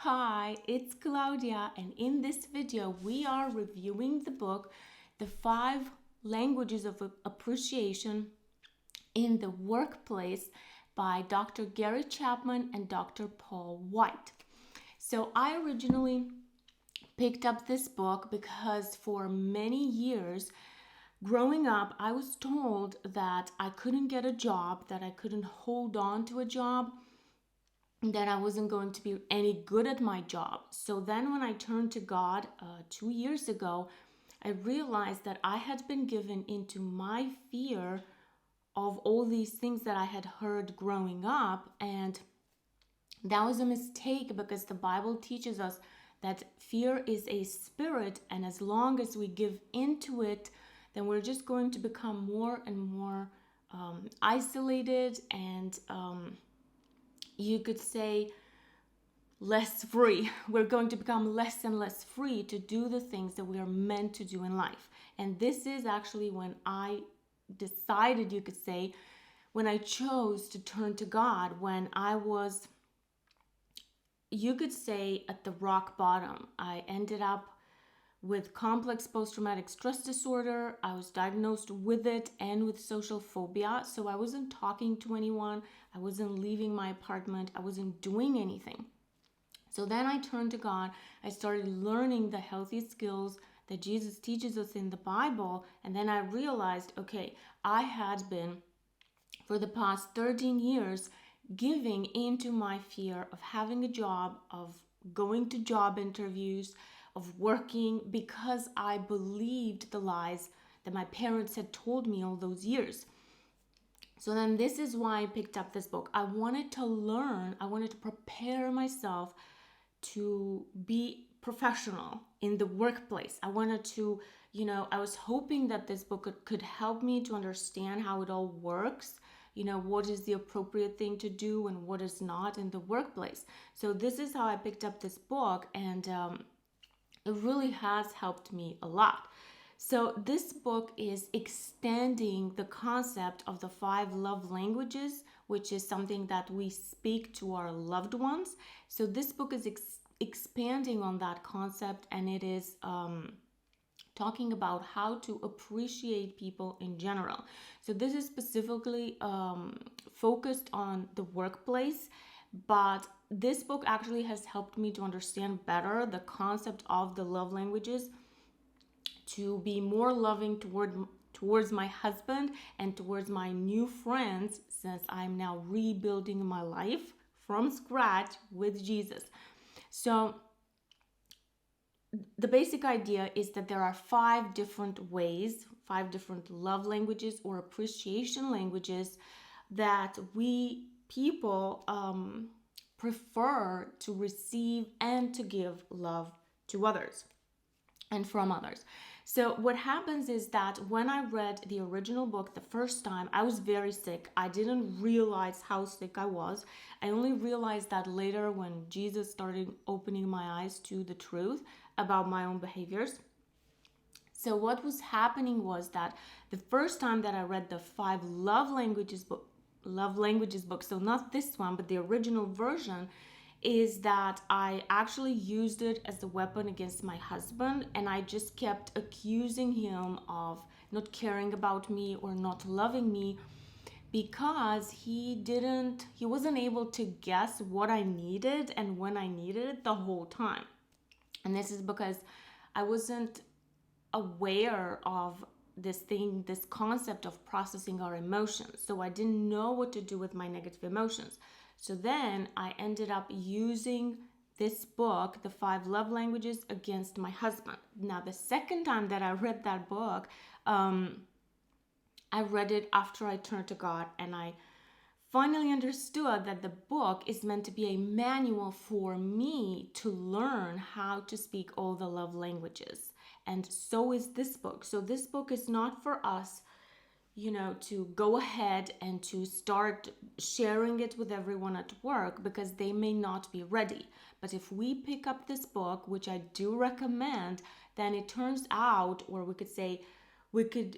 Hi, it's Claudia, and in this video, we are reviewing the book, The Five Languages of Appreciation in the Workplace by Dr. Gary Chapman and Dr. Paul White. So, I originally picked up this book because for many years, growing up, I was told that I couldn't get a job, that I couldn't hold on to a job, that I wasn't going to be any good at my job. So then, when I turned to God 2 years ago, I realized that I had been given into my fear of all these things that I had heard growing up. And that was a mistake because the Bible teaches us that fear is a spirit. And as long as we give into it, then we're just going to become more and more isolated and you could say less free. We're going to become less and less free to do the things that we are meant to do in life. And this is actually when I decided, you could say, when I chose to turn to God, when I was, you could say, at the rock bottom. I ended up with complex post-traumatic stress disorder. I was diagnosed with it and with social phobia. So I wasn't talking to anyone. I wasn't leaving my apartment. I wasn't doing anything. So then I turned to God. I started learning the healthy skills that Jesus teaches us in the Bible. And then I realized, okay, I had been, for the past 13 years, giving into my fear of having a job, of going to job interviews, of working, because I believed the lies that my parents had told me all those years. So then this is why I picked up this book. I wanted to learn, I wanted to prepare myself to be professional in the workplace. I wanted to, I was hoping that this book could help me to understand how it all works, what is the appropriate thing to do and what is not in the workplace. So this is how I picked up this book, and it really has helped me a lot. So this book is extending the concept of the 5 love languages, which is something that we speak to our loved ones. So this book is expanding on that concept, and it is talking about how to appreciate people in general. So this is specifically focused on the workplace, but this book actually has helped me to understand better the concept of the love languages, to be more loving towards my husband and towards my new friends, since I'm now rebuilding my life from scratch with Jesus. So the basic idea is that there are 5 different ways, 5 different love languages or appreciation languages that we people prefer to receive and to give love to others and from others. So what happens is that when I read the original book the first time, I was very sick. I didn't realize how sick I was. I only realized that later when Jesus started opening my eyes to the truth about my own behaviors. So what was happening was that the first time that I read the 5 love languages book, so not this one, but the original version, is that I actually used it as a weapon against my husband, and I just kept accusing him of not caring about me or not loving me because he wasn't able to guess what I needed and when I needed it the whole time. And this is because I wasn't aware of this concept of processing our emotions. So I didn't know what to do with my negative emotions. So then I ended up using this book, The 5 Love Languages, against my husband. Now, the second time that I read that book, I read it after I turned to God, and I finally understood that the book is meant to be a manual for me to learn how to speak all the love languages. And so is this book. So this book is not for us, to go ahead and to start sharing it with everyone at work because they may not be ready. But if we pick up this book, which I do recommend, then it turns out, or we could say, we could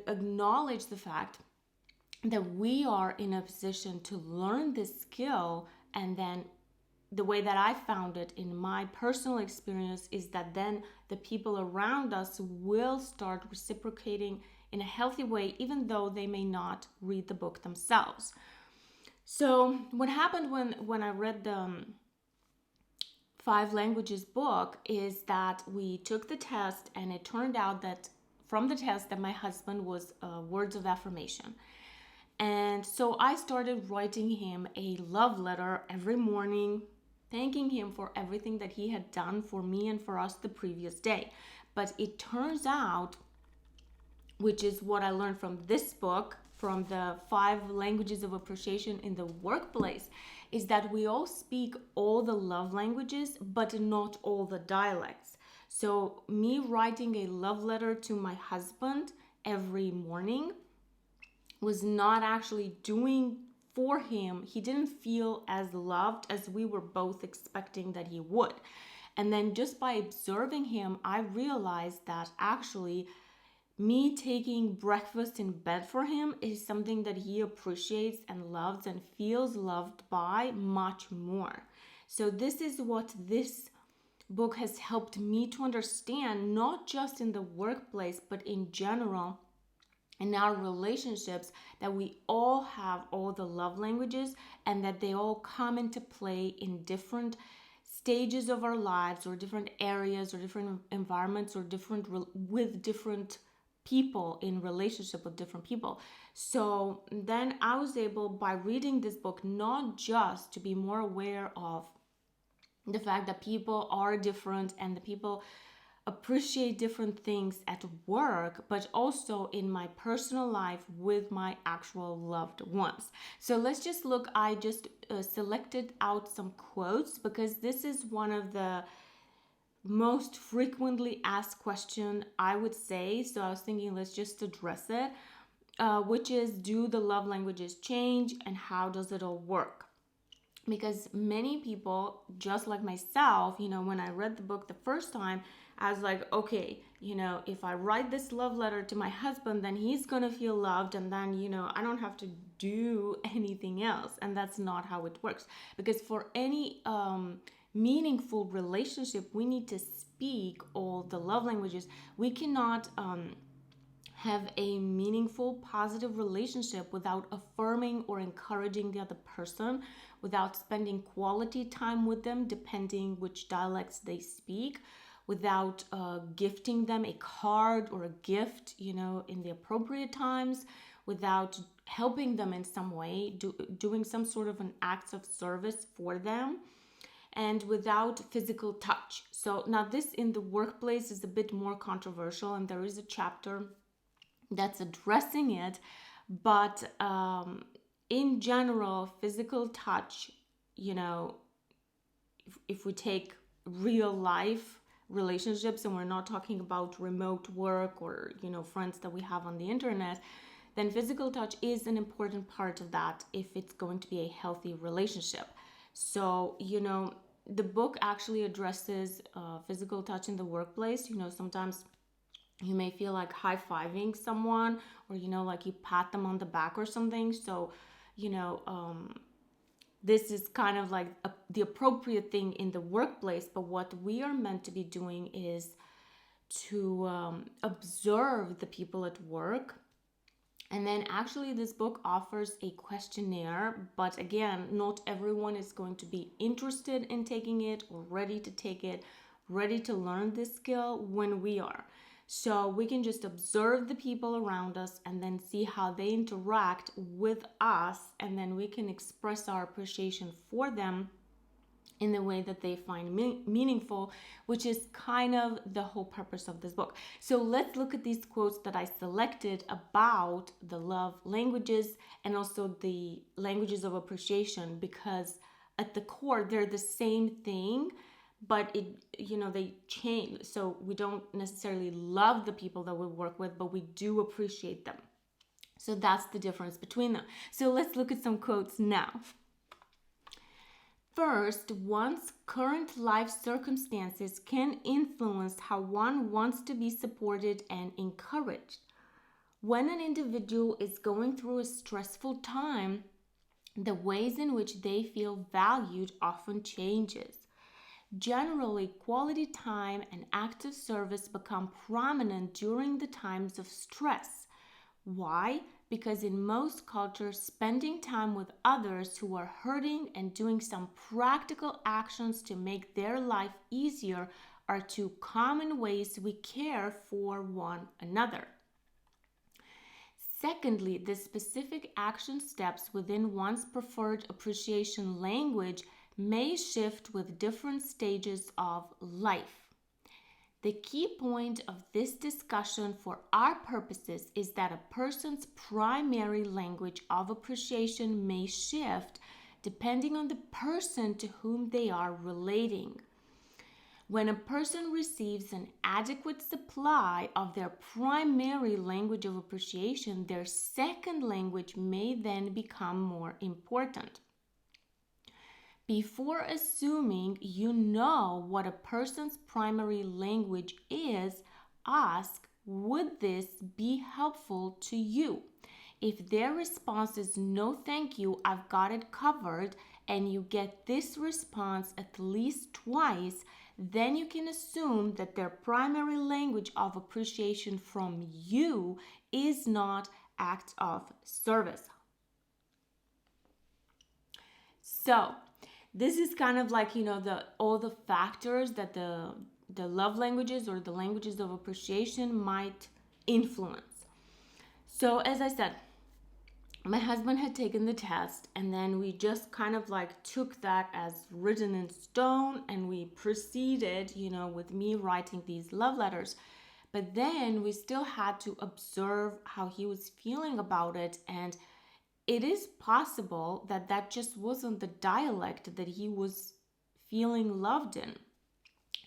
acknowledge the fact that we are in a position to learn this skill and then the way that I found it in my personal experience is that then the people around us will start reciprocating in a healthy way, even though they may not read the book themselves. So what happened when I read the 5 languages book is that we took the test, and it turned out that from the test that my husband was words of affirmation. And so I started writing him a love letter every morning, thanking him for everything that he had done for me and for us the previous day. But it turns out, which is what I learned from this book, from the 5 languages of appreciation in the workplace, is that we all speak all the love languages, but not all the dialects. So me writing a love letter to my husband every morning was not actually doing for him. He didn't feel as loved as we were both expecting that he would. And then just by observing him, I realized that actually me taking breakfast in bed for him is something that he appreciates and loves and feels loved by much more. So this is what this book has helped me to understand, not just in the workplace, but in general, in our relationships, that we all have all the love languages and that they all come into play in different stages of our lives, or different areas, or different environments, or with different people, in relationship with different people. So then I was able, by reading this book, not just to be more aware of the fact that people are different and the people appreciate different things at work, but also in my personal life with my actual loved ones. So let's just look. I just selected out some quotes because this is one of the most frequently asked question, I would say. So I was thinking, let's just address it, which is, do the love languages change and how does it all work? Because many people, just like myself, when I read the book the first time, I was like, okay, if I write this love letter to my husband, then he's going to feel loved, and then, I don't have to do anything else. And that's not how it works. Because for any meaningful relationship, we need to speak all the love languages. We cannot have a meaningful, positive relationship without affirming or encouraging the other person, without spending quality time with them, depending which dialects they speak, without gifting them a card or a gift, in the appropriate times, without helping them in some way, doing some sort of an act of service for them, and without physical touch. So now this in the workplace is a bit more controversial, and there is a chapter that's addressing it, but in general, physical touch, if we take real life relationships, and we're not talking about remote work or friends that we have on the internet, then physical touch is an important part of that if it's going to be a healthy relationship. So the book actually addresses physical touch in the workplace. Sometimes you may feel like high-fiving someone, or like you pat them on the back or something. So this is kind of like the appropriate thing in the workplace. But what we are meant to be doing is to observe the people at work. And then actually this book offers a questionnaire, but again, not everyone is going to be interested in taking it or ready to take it, ready to learn this skill when we are. So we can just observe the people around us and then see how they interact with us, and then we can express our appreciation for them in the way that they find meaningful, which is kind of the whole purpose of this book. So let's look at these quotes that I selected about the love languages and also the languages of appreciation, because at the core they're the same thing, but they change. So we don't necessarily love the people that we work with, but we do appreciate them. So that's the difference between them. So let's look at some quotes now. First, one's current life circumstances can influence how one wants to be supported and encouraged. When an individual is going through a stressful time, the ways in which they feel valued often changes. Generally, quality time and active service become prominent during the times of stress. Why? Because in most cultures, spending time with others who are hurting and doing some practical actions to make their life easier are two common ways we care for one another. Secondly, the specific action steps within one's preferred appreciation language may shift with different stages of life. The key point of this discussion for our purposes is that a person's primary language of appreciation may shift depending on the person to whom they are relating. When a person receives an adequate supply of their primary language of appreciation, their second language may then become more important. Before assuming you know what a person's primary language is, ask, would this be helpful to you? If their response is no thank you, I've got it covered, and you get this response at least twice, then you can assume that their primary language of appreciation from you is not acts of service. So, this is kind of like, all the factors that the love languages or the languages of appreciation might influence. So, as I said, my husband had taken the test, and then we just kind of like took that as written in stone, and we proceeded, with me writing these love letters. But then we still had to observe how he was feeling about it, and it is possible that that just wasn't the dialect that he was feeling loved in.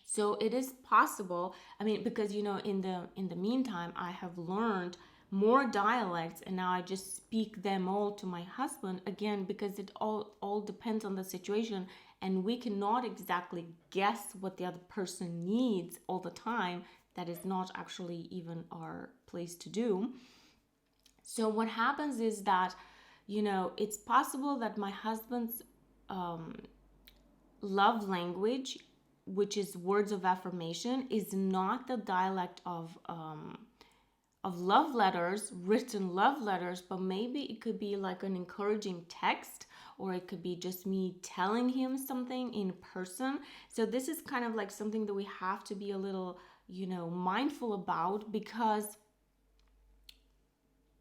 So it is possible, because in the meantime I have learned more dialects, and now I just speak them all to my husband, again because it all depends on the situation, and we cannot exactly guess what the other person needs all the time. That is not actually even our place to do. So what happens is that it's possible that my husband's love language, which is words of affirmation, is not the dialect of love letters, written love letters, but maybe it could be like an encouraging text, or it could be just me telling him something in person. So this is kind of like something that we have to be a little, mindful about, because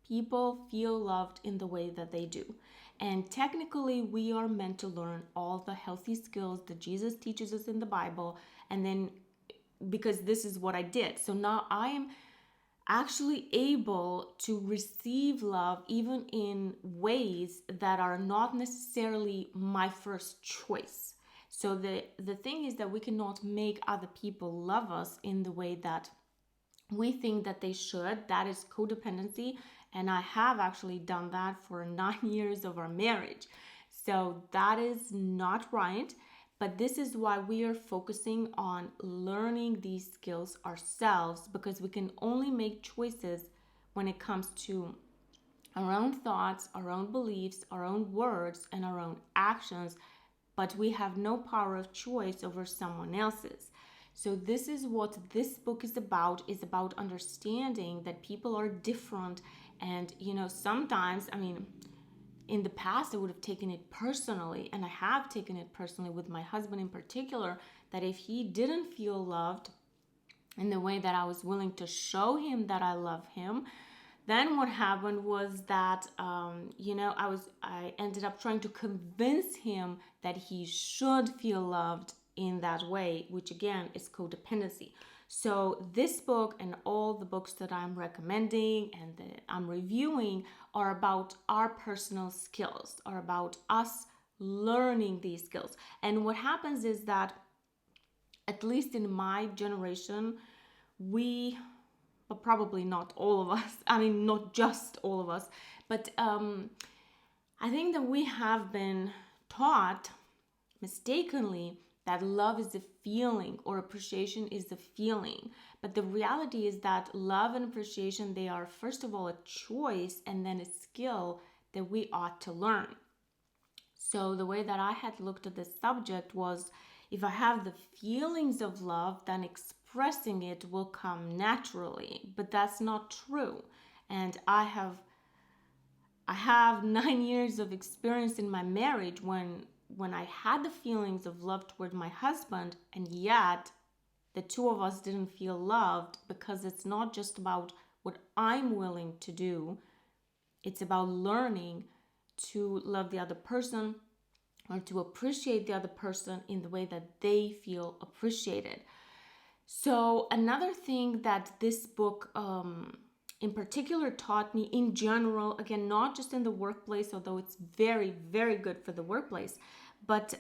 people feel loved in the way that they do. And technically, we are meant to learn all the healthy skills that Jesus teaches us in the Bible. And then, because this is what I did, so now I am actually able to receive love even in ways that are not necessarily my first choice. So the thing is that we cannot make other people love us in the way that we think that they should. That is codependency, and I have actually done that for 9 years of our marriage. So that is not right. But this is why we are focusing on learning these skills ourselves, because we can only make choices when it comes to our own thoughts, our own beliefs, our own words, and our own actions. But we have no power of choice over someone else's. So this is what this book is about understanding that people are different. And, sometimes, in the past, I would have taken it personally, and I have taken it personally with my husband in particular, that if he didn't feel loved in the way that I was willing to show him that I love him, then what happened was that, I ended up trying to convince him that he should feel loved in that way, which again is codependency. So this book and all the books that I'm recommending and that I'm reviewing are about our personal skills, are about us learning these skills. And what happens is that, at least in my generation, but probably not all of us, not just all of us, but I think that we have been taught mistakenly that love is a feeling or appreciation is a feeling. But the reality is that love and appreciation, they are first of all a choice and then a skill that we ought to learn. So the way that I had looked at this subject was, if I have the feelings of love, then expressing it will come naturally. But that's not true. And I have 9 years of experience in my marriage when I had the feelings of love toward my husband, and yet the two of us didn't feel loved, because it's not just about what I'm willing to do. It's about learning to love the other person, or to appreciate the other person in the way that they feel appreciated. So another thing that this book in particular taught me in general, again, not just in the workplace, although it's very, very good for the workplace, but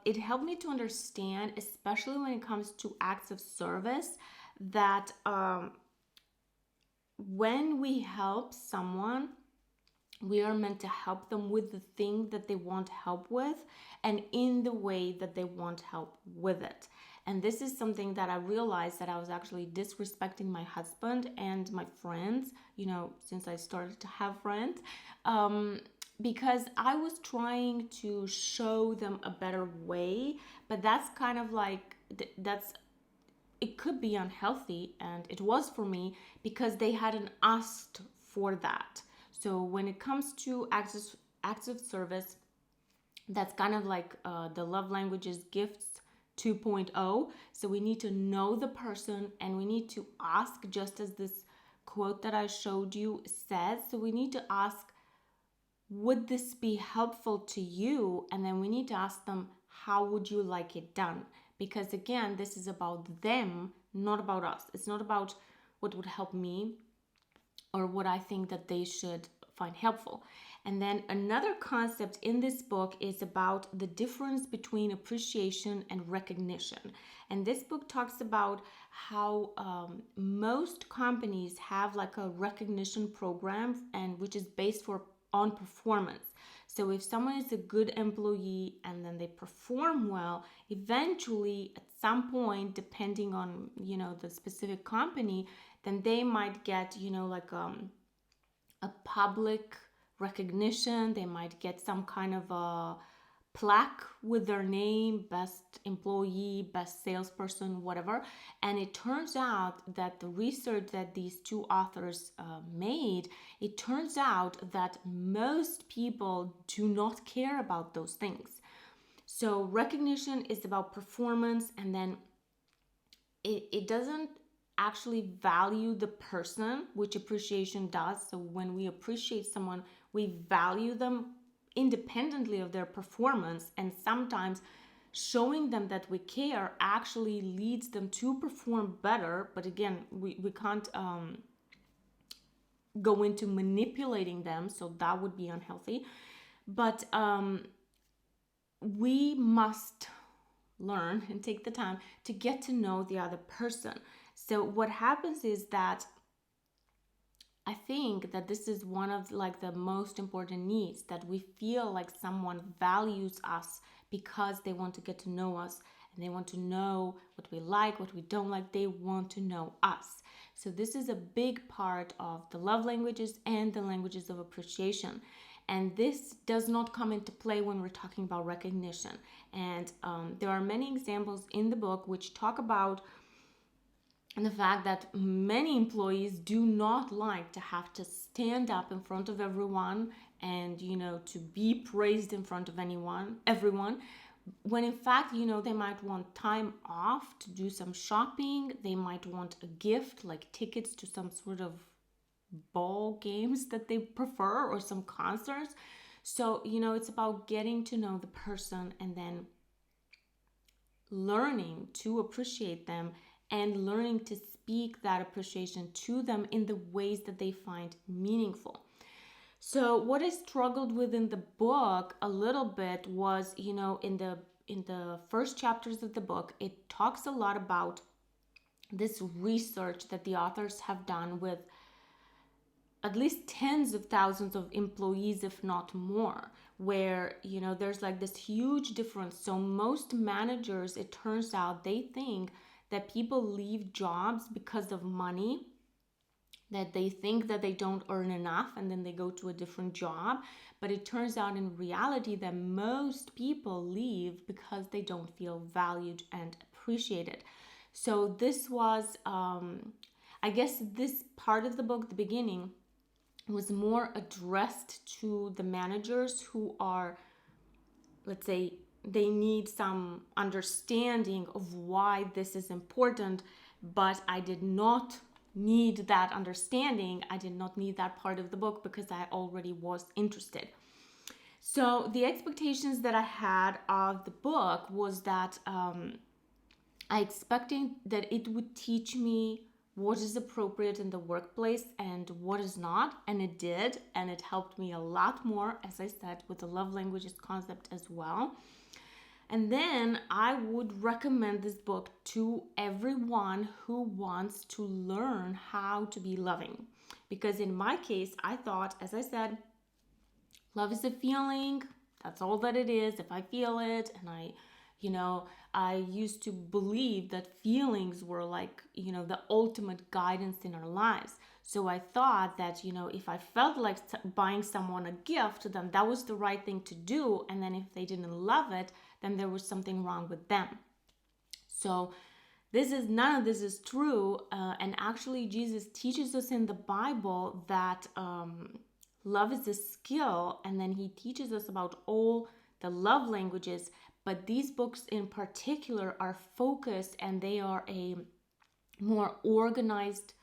it helped me to understand, especially when it comes to acts of service, that when we help someone, we are meant to help them with the thing that they want help with, and in the way that they want help with it. And this is something that I realized, that I was actually disrespecting my husband and my friends, since I started to have friends, because I was trying to show them a better way. But that's kind of like, it could be unhealthy, and it was for me, because they hadn't asked for that. So when it comes to acts of service, that's kind of like the love languages gifts 2.0. So we need to know the person, and we need to ask, just as this quote that I showed you says. So we need to ask, would this be helpful to you? And then we need to ask them, how would you like it done? Because again, this is about them, not about us. It's not about what would help me or what I think that they should find helpful. And then another concept in this book is about the difference between appreciation and recognition. And this book talks about how most companies have like a recognition program, and which is based on performance. So if someone is a good employee and then they perform well, eventually at some point, depending on the specific company, then they might get like a public recognition. They might get some kind of a plaque with their name, best employee, best salesperson, whatever. And it turns out that the research that these two authors made, it turns out that most people do not care about those things. So recognition is about performance, and then it doesn't actually value the person, which appreciation does. So when we appreciate someone, we value them independently of their performance, and sometimes showing them that we care actually leads them to perform better. But again, we can't go into manipulating them, so that would be unhealthy. But we must learn and take the time to get to know the other person. So what happens is that I think that this is one of like the most important needs, that we feel like someone values us because they want to get to know us, and they want to know what we like, what we don't like. They want to know us. So this is a big part of the love languages and the languages of appreciation. And this does not come into play when we're talking about recognition. And there are many examples in the book which talk about the fact that many employees do not like to have to stand up in front of everyone and, to be praised in front of everyone, when in fact, they might want time off to do some shopping. They might want a gift, like tickets to some sort of ball games that they prefer, or some concerts. So, it's about getting to know the person, and then learning to appreciate them, and learning to speak that appreciation to them in the ways that they find meaningful. So what I struggled with in the book a little bit was, in the first chapters of the book, it talks a lot about this research that the authors have done with at least tens of thousands of employees, if not more, where, there's like this huge difference. So most managers, it turns out, they think that people leave jobs because of money, that they think that they don't earn enough and then they go to a different job. But it turns out in reality that most people leave because they don't feel valued and appreciated. So this was, I guess this part of the book, the beginning, was more addressed to the managers who are, let's say, they need some understanding of why this is important, but I did not need that understanding. I did not need that part of the book because I already was interested. So the expectations that I had of the book was that I expected that it would teach me what is appropriate in the workplace and what is not, and it did, and it helped me a lot more, as I said, with the love languages concept as well. And then I would recommend this book to everyone who wants to learn how to be loving. Because in my case, I thought, as I said, love is a feeling. That's all that it is. If I feel it, and I used to believe that feelings were like, the ultimate guidance in our lives. So I thought that, if I felt like buying someone a gift, then that was the right thing to do. And then if they didn't love it, then there was something wrong with them. So none of this is true. And actually, Jesus teaches us in the Bible that love is a skill. And then he teaches us about all the love languages. But these books in particular are focused, and they are a more organized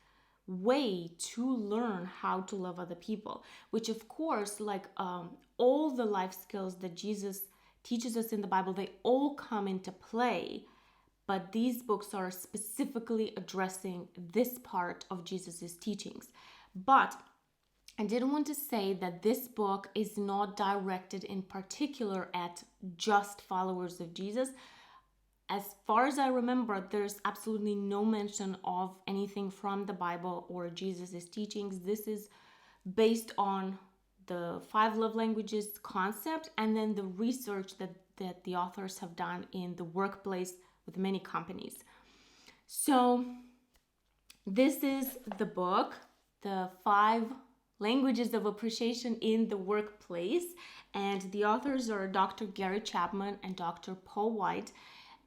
way to learn how to love other people, which of course, like all the life skills that Jesus teaches us in the Bible, they all come into play. But these books are specifically addressing this part of Jesus's teachings. But I did want to say that this book is not directed in particular at just followers of Jesus. As far as I remember, there's absolutely no mention of anything from the Bible or Jesus's teachings. This is based on the 5 love languages concept and then the research that the authors have done in the workplace with many companies. So this is the book, the 5 languages of appreciation in the workplace, and the authors are Dr. Gary Chapman and Dr. Paul White.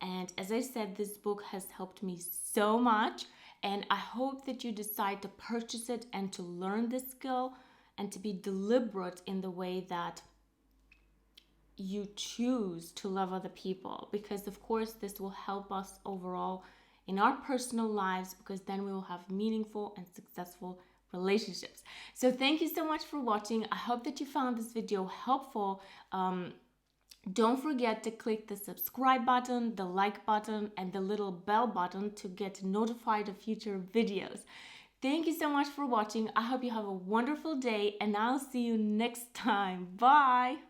And as I said, this book has helped me so much, and I hope that you decide to purchase it and to learn this skill and to be deliberate in the way that you choose to love other people, because of course this will help us overall in our personal lives, because then we will have meaningful and successful relationships. So thank you so much for watching. I hope that you found this video helpful. Don't forget to click the subscribe button, the like button, and the little bell button to get notified of future videos. Thank you so much for watching. I hope you have a wonderful day, and I'll see you next time. Bye!